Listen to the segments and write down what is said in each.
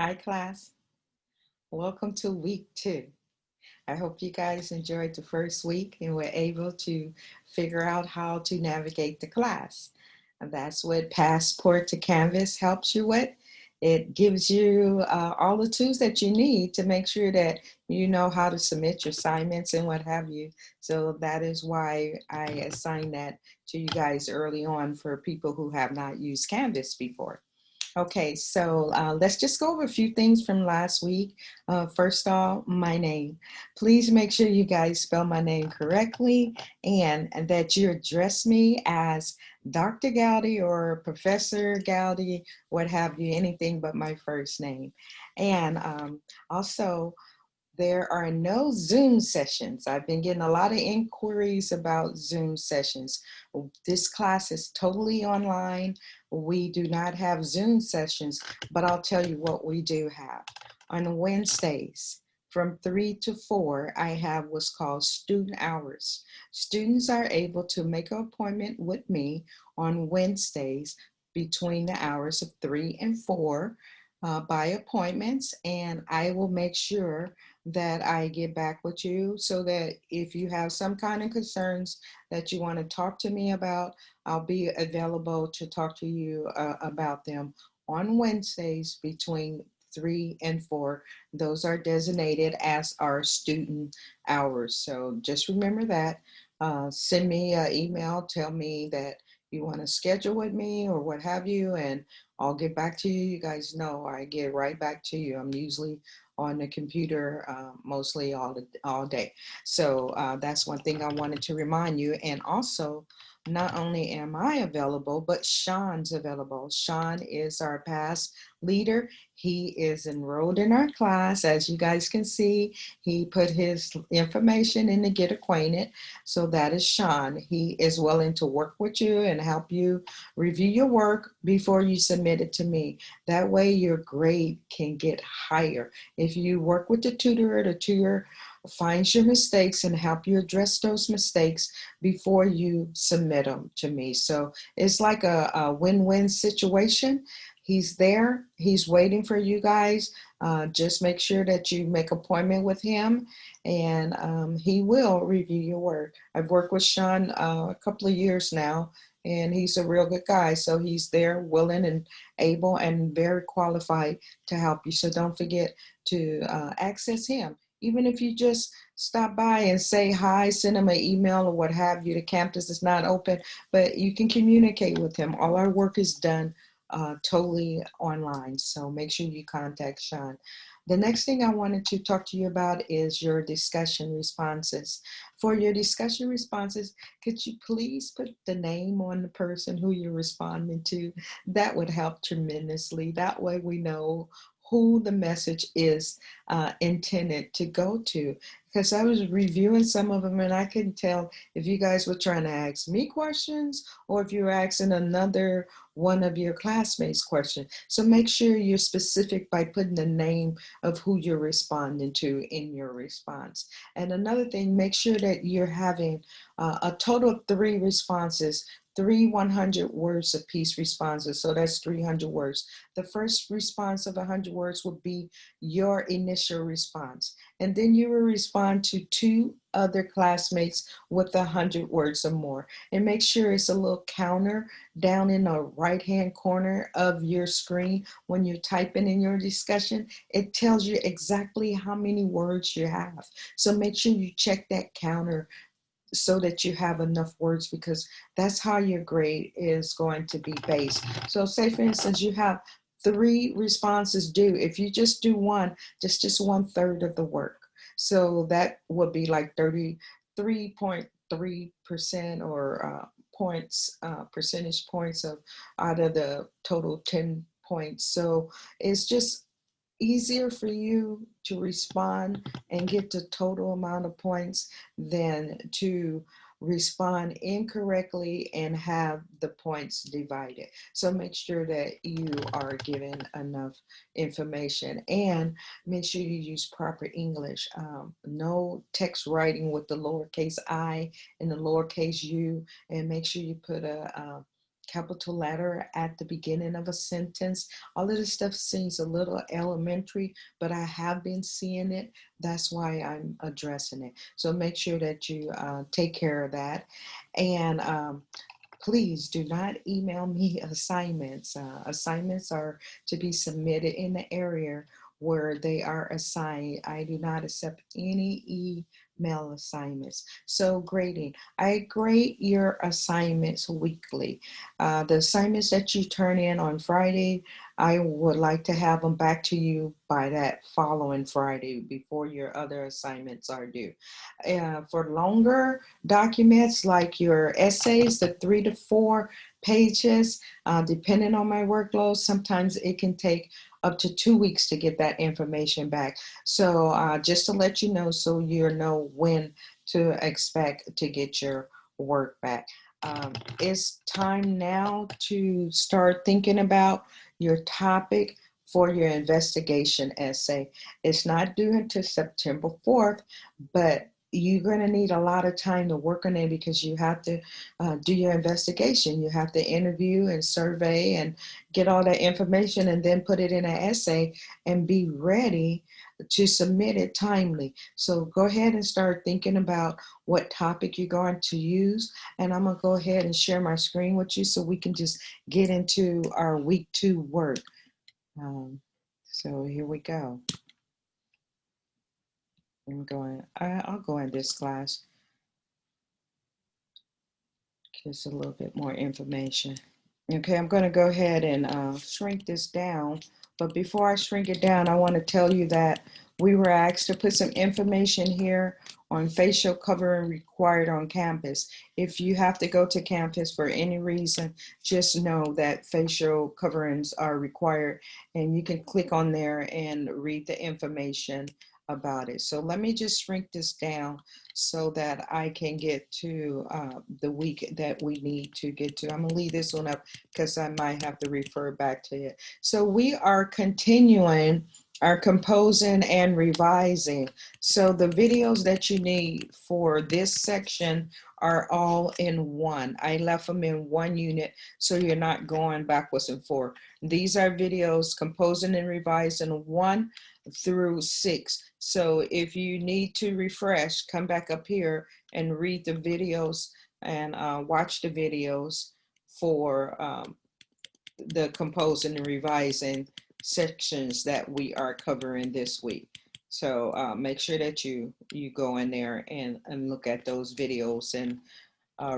Hi, class. Welcome to week 2. I hope you guys enjoyed the first week and were able to figure out how to navigate the class. And that's what Passport to Canvas helps you with. It gives you all the tools that you need to make sure that you know how to submit your assignments and what have you. So that is why I assigned that to you guys early on for people who have not used Canvas before. Okay, so let's just go over a few things from last week. First off, my name. Please make sure you guys spell my name correctly and that you address me as Dr. Gowdy or Professor Gowdy, what have you, anything but my first name. And also, there are no Zoom sessions. I've been getting a lot of inquiries about Zoom sessions. This class is totally online. We do not have Zoom sessions, but I'll tell you what we do have. On Wednesdays, from 3 to 4, I have what's called student hours. Students are able to make an appointment with me on Wednesdays between the hours of 3 and 4 by appointments, and I will make sure that I get back with you so that if you have some kind of concerns that you want to talk to me about, I'll be available to talk to you about them on Wednesdays between 3 and 4. Those are designated as our student hours. So just remember that. Send me an email, tell me that you want to schedule with me or what have you, and I'll get back to you. You guys know I get right back to you. I'm usually on the computer mostly all day. So that's one thing I wanted to remind you. And also, not only am I available, but Sean's available. Sean is our past leader. He is enrolled in our class. As you guys can see, he put his information in to get acquainted. So that is Sean. He is willing to work with you and help you review your work before you submit it to me. That way your grade can get higher. If you work with the tutor finds your mistakes and help you address those mistakes before you submit them to me. So it's like a win-win situation. He's there. He's waiting for you guys. Just make sure that you make appointment with him, and he will review your work. I've worked with Sean a couple of years now, and he's a real good guy. So he's there, willing and able, and very qualified to help you. So don't forget to access him. Even if you just stop by and say hi, send him an email or what have you. The campus is not open, but you can communicate with him. All our work is done totally online. So make sure you contact Sean. The next thing I wanted to talk to you about is your discussion responses. For your discussion responses, could you please put the name on the person who you're responding to? That would help tremendously. That way we know who the message is intended to go to. Because I was reviewing some of them and I couldn't tell if you guys were trying to ask me questions or if you were asking another one of your classmates questions. So make sure you're specific by putting the name of who you're responding to in your response. And another thing, make sure that you're having a total of 3 responses, 3 100 words apiece responses. So that's 300 words. The first response of 100 words would be your initial response. And then you will respond to 2 other classmates with 100 words or more. And make sure it's a little counter down in the right-hand corner of your screen when you're typing in your discussion. It tells you exactly how many words you have. So make sure you check that counter so that you have enough words, because that's how your grade is going to be based. So say for instance, you have 3 responses due. If you just do one, just 1/3 of the work. So that would be like 33.3% or points, percentage points of out of the total 10 points. So it's just easier for you to respond and get the total amount of points than to respond incorrectly and have the points divided. So make sure that you are given enough information and make sure you use proper English. No text writing with the lowercase I and the lowercase u, and make sure you put a capital letter at the beginning of a sentence. All of this stuff seems a little elementary, but I have been seeing it. That's why I'm addressing it. So make sure that you take care of that. And please do not email me assignments. Assignments are to be submitted in the area where they are assigned. I do not accept any email assignments. So grading, I grade your assignments weekly. The assignments that you turn in on Friday, I would like to have them back to you by that following Friday before your other assignments are due. For longer documents like your essays, the 3 to 4 pages, depending on my workload, sometimes it can take up to 2 weeks to get that information back. So just to let you know, so you know when to expect to get your work back. It's time now to start thinking about your topic for your investigation essay. It's not due until September 4th, but you're going to need a lot of time to work on it because you have to do your investigation. You have to interview and survey and get all that information and then put it in an essay and be ready to submit it timely. So go ahead and start thinking about what topic you're going to use. And I'm going to go ahead and share my screen with you so we can just get into our week 2 work. So here we go. I'll go in this class. Just a little bit more information. Okay, I'm going to go ahead and shrink this down. But before I shrink it down, I want to tell you that we were asked to put some information here on facial covering required on campus. If you have to go to campus for any reason, just know that facial coverings are required, and you can click on there and read the information about it. So let me just shrink this down so that I can get to the week that we need to get to. I'm gonna leave this one up because I might have to refer back to it. So we are continuing our composing and revising. So the videos that you need for this section are all in one. I left them in one unit so you're not going backwards and forth. These are videos composing and revising 1 through 6. So if you need to refresh, come back up here and read the videos and watch the videos for the composing and revising sections that we are covering this week. So make sure that you go in there and look at those videos and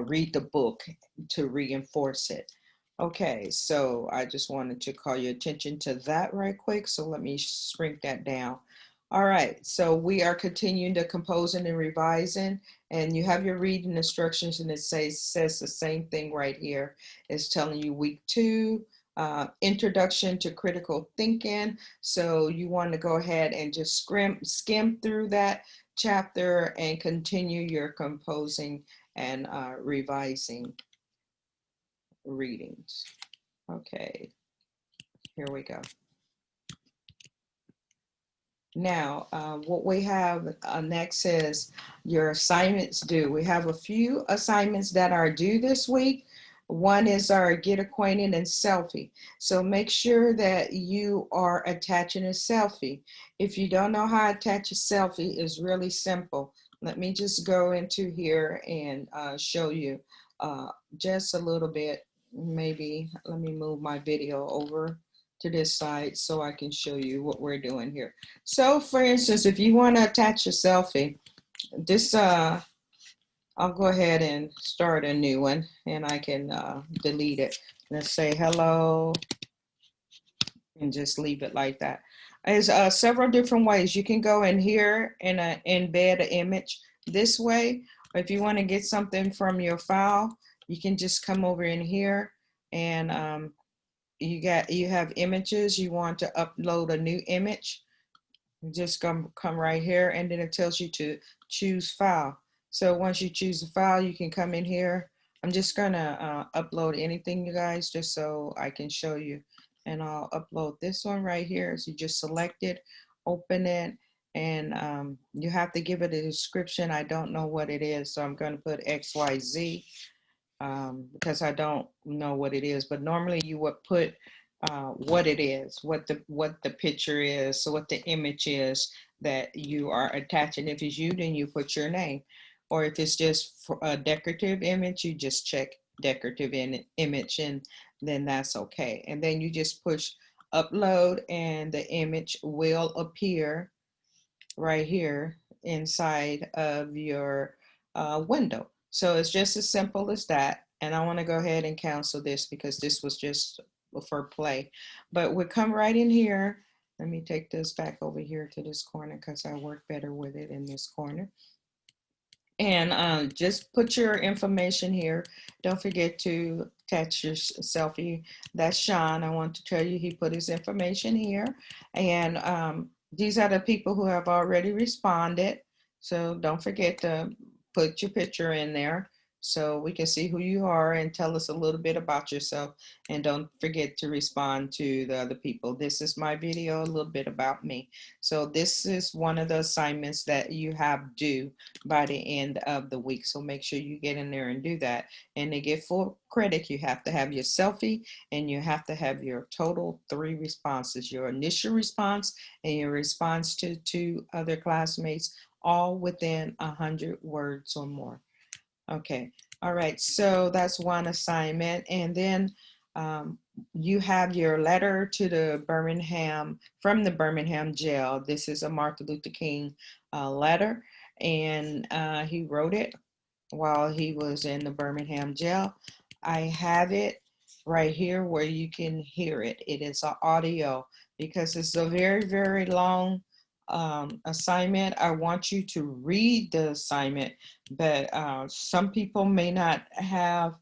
read the book to reinforce it. Okay, so I just wanted to call your attention to that right quick. So let me shrink that down. All right, so we are continuing to composing and revising, and you have your reading instructions, and it says the same thing right here. It's telling you week 2, introduction to critical thinking. So you want to go ahead and just skim through that chapter and continue your composing and revising readings. Okay, here we go. Now, what we have next is your assignments due. We have a few assignments that are due this week. One is our get acquainted and selfie. So make sure that you are attaching a selfie. If you don't know how to attach a selfie, it's really simple. Let me just go into here and show you just a little bit. Maybe let me move my video over to this side so I can show you what we're doing here. So for instance, if you want to attach a selfie, this I'll go ahead and start a new one and I can delete it. Let's say hello and just leave it like that. There's several different ways. You can go in here and embed an image this way. Or if you want to get something from your file, you can just come over in here and you have images. You want to upload a new image, just come right here, and then it tells you to choose file. So once you choose the file, you can come in here. I'm just gonna upload anything, you guys, just so I can show you. And I'll upload this one right here. So you just select it, open it, and you have to give it a description. I don't know what it is, so I'm gonna put XYZ. because I don't know what it is, but normally you would put what it is, what the picture is, so what the image is that you are attaching. If it's you, then you put your name, or if it's just for a decorative image, you just check decorative image, and then that's okay. And then you just push upload, and the image will appear right here inside of your window. So it's just as simple as that. And I want to go ahead and cancel this because this was just for play. But we come right in here. Let me take this back over here to this corner because I work better with it in this corner. And just put your information here. Don't forget to attach your selfie. That's Sean. I want to tell you he put his information here. And these are the people who have already responded. So don't forget to put your picture in there so we can see who you are and tell us a little bit about yourself. And don't forget to respond to the other people. This is my video, a little bit about me. So this is one of the assignments that you have due by the end of the week. So make sure you get in there and do that. And to get full credit, you have to have your selfie and you have to have your total 3 responses, your initial response and your response to 2 other classmates, all within 100 words or more. Okay. All right. So that's one assignment. And then you have your letter to the Birmingham, from the Birmingham jail. This is a Martin Luther King letter. And he wrote it while he was in the Birmingham jail. I have it right here where you can hear it. It is an audio because it's a very, very long assignment. I want you to read the assignment, but some people may not have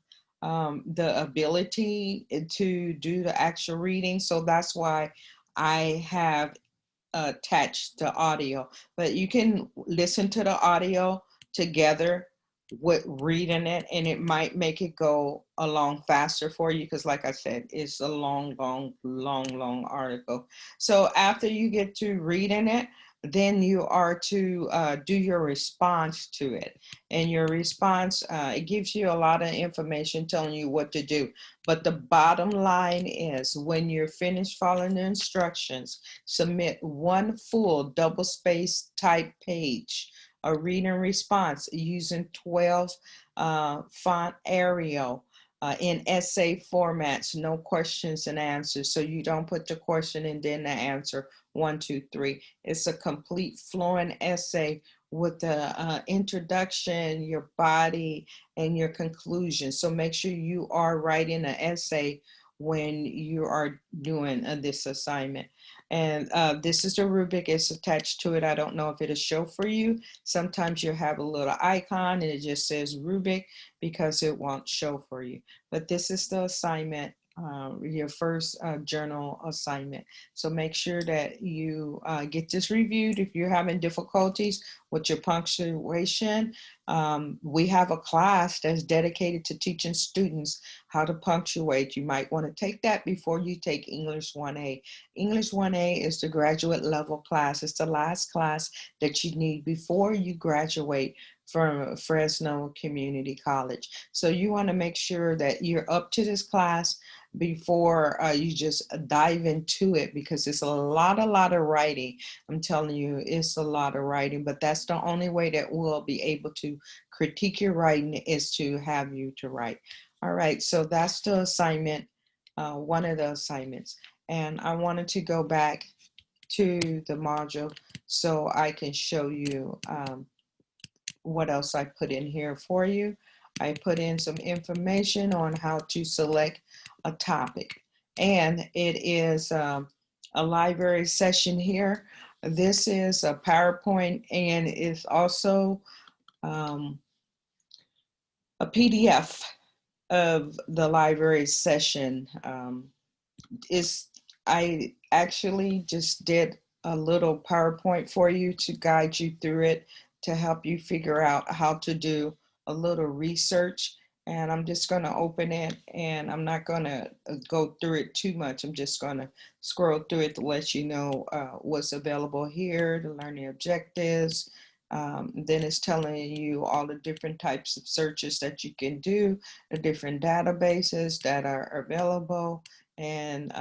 the ability to do the actual reading. So that's why I have attached the audio, but you can listen to the audio together with reading it, and it might make it go along faster for you because like I said, it's a long article. So after you get to reading it, then you are to do your response to it. And your response, it gives you a lot of information telling you what to do, but the bottom line is when you're finished following the instructions, submit one full double-space type page, a reading response using 12 font Arial in essay formats, no questions and answers. So you don't put the question and then the answer, 1, 2, 3. It's a complete flowing essay with the introduction, your body, and your conclusion. So make sure you are writing an essay when you are doing this assignment. And this is the rubric, it's attached to it. I don't know if it'll show for you. Sometimes you have a little icon and it just says rubric because it won't show for you. But this is the assignment, your first journal assignment. So make sure that you get this reviewed. If you're having difficulties with your punctuation, we have a class that's dedicated to teaching students how to punctuate. You might want to take that before you take English 1A. English 1A is the graduate level class. It's the last class that you need before you graduate from Fresno Community College. So you want to make sure that you're up to this class before you just dive into it because it's a lot of writing. I'm telling you, it's a lot of writing, but that's the only way that we'll be able to critique your writing is to have you to write. All right, so that's the assignment, one of the assignments. And I wanted to go back to the module so I can show you what else I put in here for you. I put in some information on how to select a topic. And it is a library session here. This is a PowerPoint and it's also a PDF of the library session. Is I actually just did a little PowerPoint for you to guide you through it to help you figure out how to do a little research. And I'm just going to open it and I'm not going to go through it too much. I'm just going to scroll through it to let you know what's available here, the learning objectives, Then it's telling you all the different types of searches that you can do, the different databases that are available, and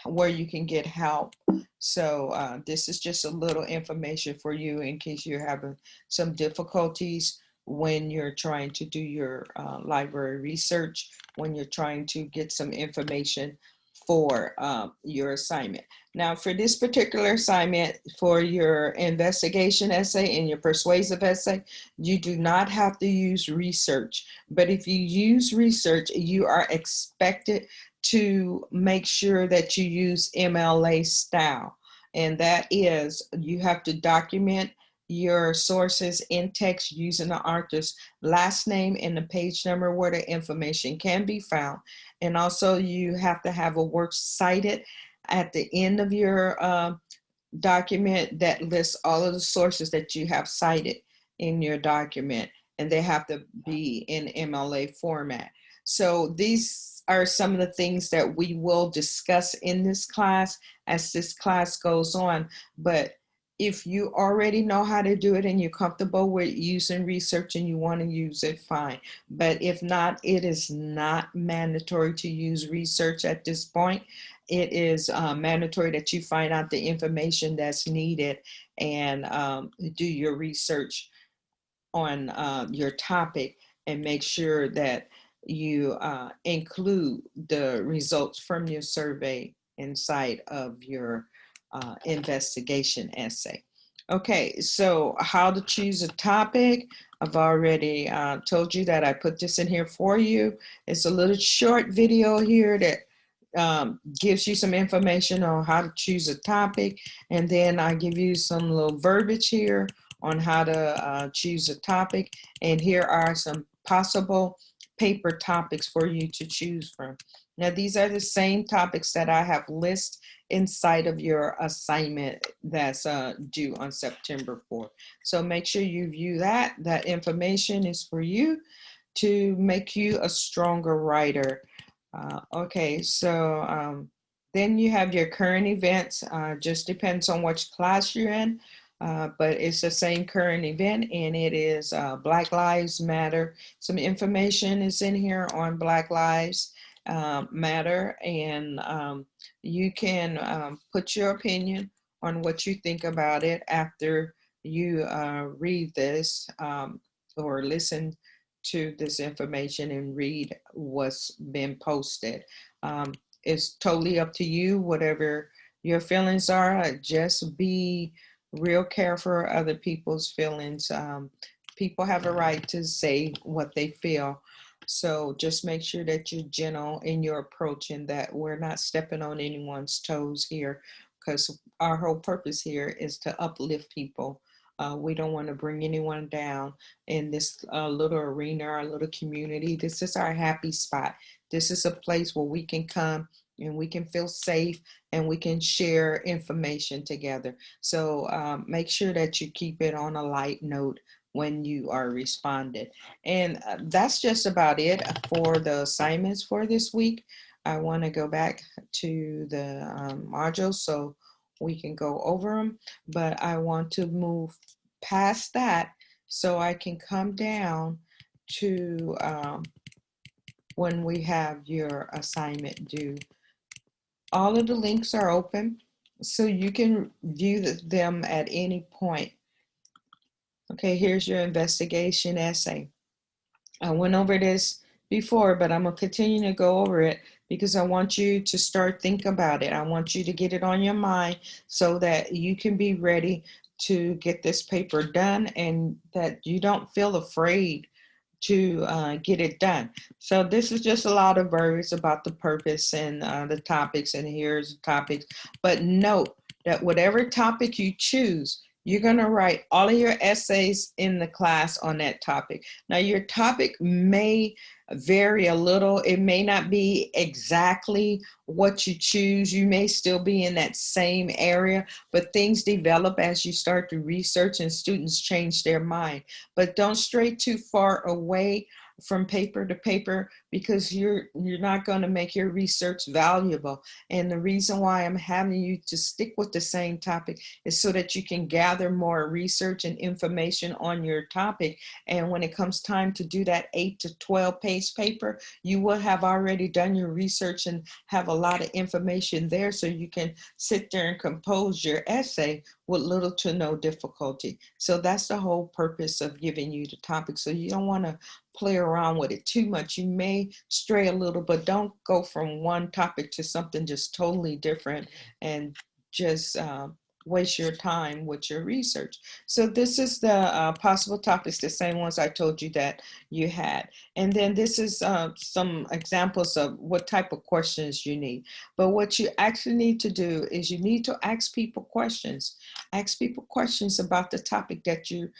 where you can get help. So this is just a little information for you in case you're having some difficulties when you're trying to do your library research, when you're trying to get some information for your assignment. Now, for this particular assignment, for your investigation essay and your persuasive essay, you do not have to use research. But if you use research, you are expected to make sure that you use MLA style. And that is, you have to document your sources in text using the author's last name and the page number where the information can be found. And also you have to have a works cited at the end of your document that lists all of the sources that you have cited in your document, and they have to be in MLA format. So these are some of the things that we will discuss in this class as this class goes on. But if you already know how to do it and you're comfortable with using research and you want to use it, fine. But if not, it is not mandatory to use research at this point. It is mandatory that you find out the information that's needed and do your research on your topic and make sure that you include the results from your survey inside of your investigation essay. Okay, so how to choose a topic. I've already told you that I put this in here for you. It's a little short video here that gives you some information on how to choose a topic, and then I give you some little verbiage here on how to choose a topic, and here are some possible paper topics for you to choose from. Now these are the same topics that I have listed inside of your assignment that's due on September 4th. So make sure you view that. That information is for you to make you a stronger writer. Okay, so then you have your current events. Just depends on which class you're in, but it's the same current event, and it is Black Lives Matter. Some information is in here on Black Lives Matter, and you can put your opinion on what you think about it after you read this or listen to this information and read what's been posted. It's totally up to you, whatever your feelings are. Just be real careful of other people's feelings. People have a right to say what they feel. So just make sure that you're gentle in your approach and that we're not stepping on anyone's toes here, because our whole purpose here is to uplift people. We don't want to bring anyone down in this little arena, our little community. This is our happy spot. This is a place where we can come and we can feel safe and we can share information together. So make sure that you keep it on a light note when you are responded. And that's just about it for the assignments for this week. I want to go back to the modules so we can go over them, but I want to move past that so I can come down to when we have your assignment due. All of the links are open, so you can view them at any point. Okay, here's your investigation essay. I went over this before, but I'm going to continue to go over it because I want you to start thinking about it. I want you to get it on your mind so that you can be ready to get this paper done and that you don't feel afraid to get it done. So this is just a lot of words about the purpose and the topics, and here's the topics. But note that whatever topic you choose, you're going to write all of your essays in the class on that topic. Now your topic may vary a little. It may not be exactly what you choose. You may still be in that same area, but things develop as you start to research and students change their mind. But don't stray too far away from paper to paper, because you're not going to make your research valuable. And the reason why I'm having you to stick with the same topic is so that you can gather more research and information on your topic. And when it comes time to do that 8 to 12 page paper, you will have already done your research and have a lot of information there, so you can sit there and compose your essay with little to no difficulty. So that's the whole purpose of giving you the topic. So you don't want to play around with it too much. You may stray a little, but don't go from one topic to something just totally different and just waste your time with your research. So this is the possible topics, the same ones I told you that you had. And then this is some examples of what type of questions you need. But what you actually need to do is you need to ask people questions. Ask people questions about the topic that you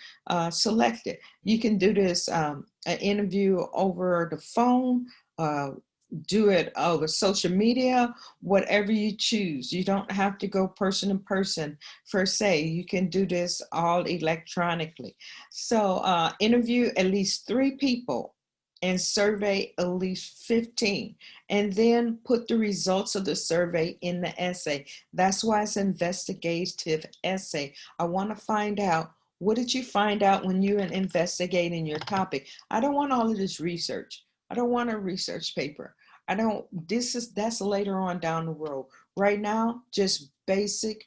selected. You can do this an interview over the phone, uh, do it over social media, whatever you choose. You don't have to go person to person per se. You can do this all electronically. So interview at least 3 people and survey at least 15, and then put the results of the survey in the essay. That's why it's an investigative essay. I want to find out, what did you find out when you were investigating your topic? I don't want all of this research. I don't want a research paper. I don't, that's later on down the road. Right now, just basic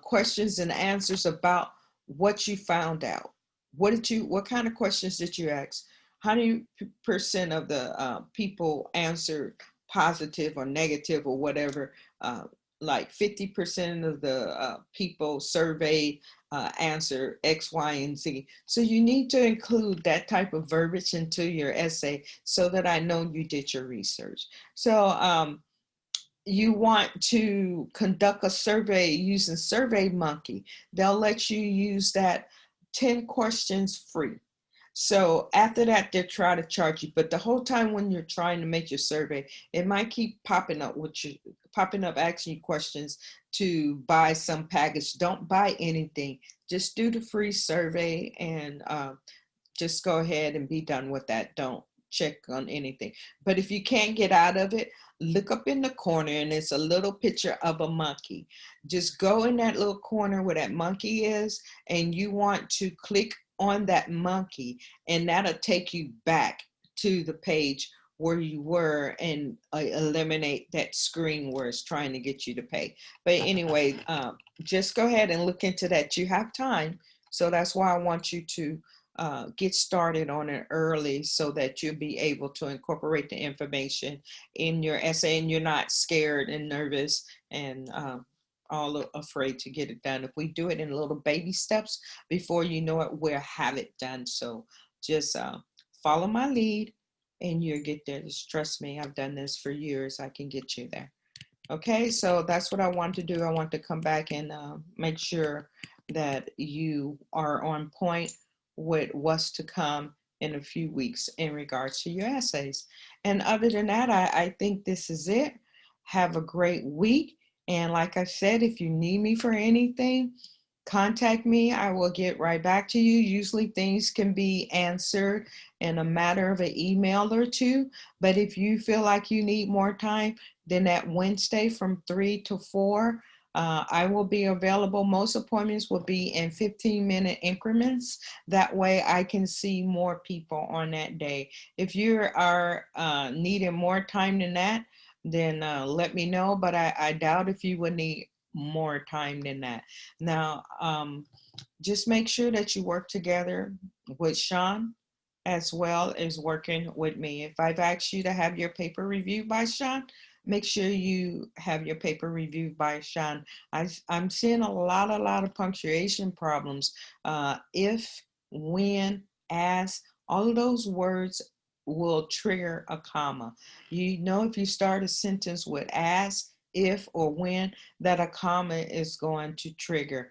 questions and answers about what you found out. What kind of questions did you ask? How many percent of the people answered positive or negative or whatever? Like 50% of the people surveyed answer X, Y, and Z. So you need to include that type of verbiage into your essay so that I know you did your research. So you want to conduct a survey using SurveyMonkey. They'll let you use that 10 questions free. So after that, they'll try to charge you. But the whole time when you're trying to make your survey, it might keep popping up asking you questions to buy some package. Don't buy anything. Just do the free survey and just go ahead and be done with that. Don't check on anything. But if you can't get out of it, look up in the corner and it's a little picture of a monkey. Just go in that little corner where that monkey is, and you want to click on that monkey, and that'll take you back to the page where you were and eliminate that screen where it's trying to get you to pay. But anyway, just go ahead and look into that. You have time. So that's why I want you to get started on it early so that you'll be able to incorporate the information in your essay and you're not scared and nervous and all afraid to get it done. If we do it in little baby steps, before you know it, we'll have it done. So just follow my lead and you'll get there. Just trust me, I've done this for years. I can get you there. Okay, so that's what I want to do. I want to come back and make sure that you are on point with what's to come in a few weeks in regards to your essays. And other than that, I think this is it. Have a great week. And like I said, if you need me for anything, contact me. I will get right back to you. Usually things can be answered in a matter of an email or two. But if you feel like you need more time, then that Wednesday from 3 to 4, I will be available. Most appointments will be in 15-minute increments. That way I can see more people on that day. If you are needing more time than that, then let me know. But I doubt if you would need more time than that. Now, just make sure that you work together with Sean as well as working with me. If I've asked you to have your paper reviewed by Sean, make sure you have your paper reviewed by Sean. I'm seeing a lot of punctuation problems. If, when, as, all of those words will trigger a comma. You know, if you start a sentence with as, if, or when, that a comma is going to trigger.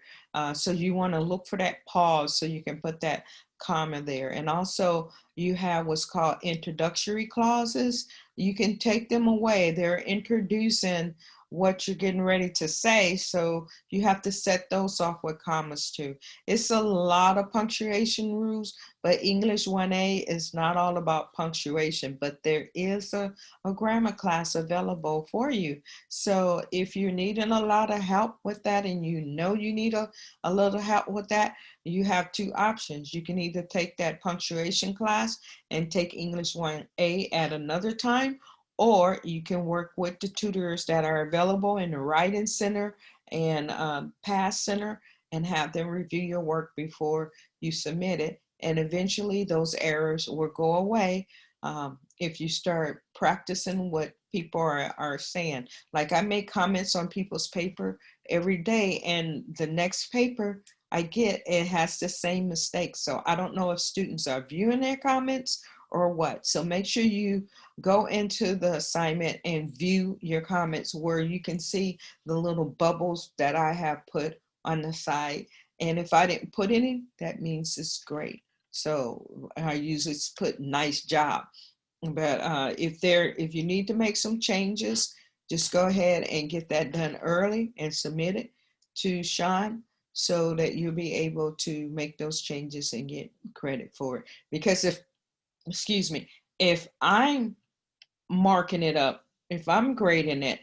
So you want to look for that pause so you can put that comma there. And also you have what's called introductory clauses. You can take them away. They're introducing what you're getting ready to say. So you have to set those off with commas too. It's a lot of punctuation rules, but English 1A is not all about punctuation, but there is a grammar class available for you. So if you're needing a lot of help with that and you know you need a little help with that, you have two options. You can either take that punctuation class and take English 1A at another time, or you can work with the tutors that are available in the Writing Center and Pass Center and have them review your work before you submit it. And eventually those errors will go away if you start practicing what people are saying. Like I make comments on people's paper every day, and the next paper I get, it has the same mistakes. So I don't know if students are viewing their comments or what. So make sure you go into the assignment and view your comments where you can see the little bubbles that I have put on the side. And if I didn't put any, that means it's great. So I usually put nice job. But if you need to make some changes, just go ahead and get that done early and submit it to Sean so that you'll be able to make those changes and get credit for it. Because excuse me, if I'm marking it up, if I'm grading it,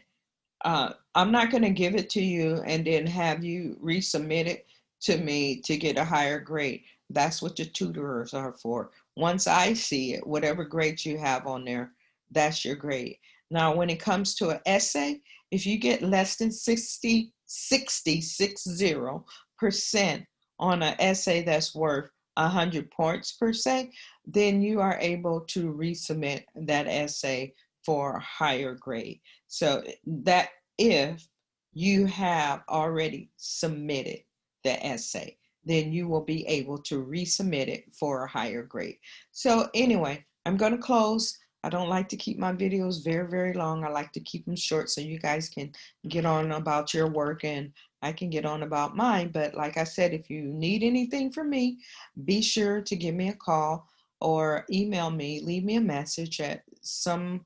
I'm not going to give it to you and then have you resubmit it to me to get a higher grade. That's what your tutors are for. Once I see it, whatever grade you have on there, that's your grade. Now, when it comes to an essay, if you get less than 60% on an essay that's worth 100 points per se, then you are able to resubmit that essay for a higher grade. So that if you have already submitted the essay, then you will be able to resubmit it for a higher grade. So anyway, I'm going to close. I don't like to keep my videos very, very long. I like to keep them short so you guys can get on about your work and I can get on about mine. But like I said, if you need anything from me, be sure to give me a call or email me, leave me a message at some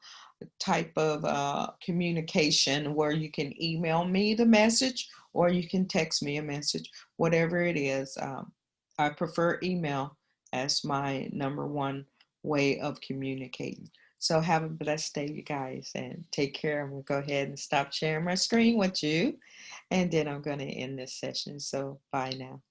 type of communication where you can email me the message or you can text me a message, whatever it is. I prefer email as my number one way of communicating. So have a blessed day, you guys, and take care. I'm going to go ahead and stop sharing my screen with you, and then I'm going to end this session. So bye now.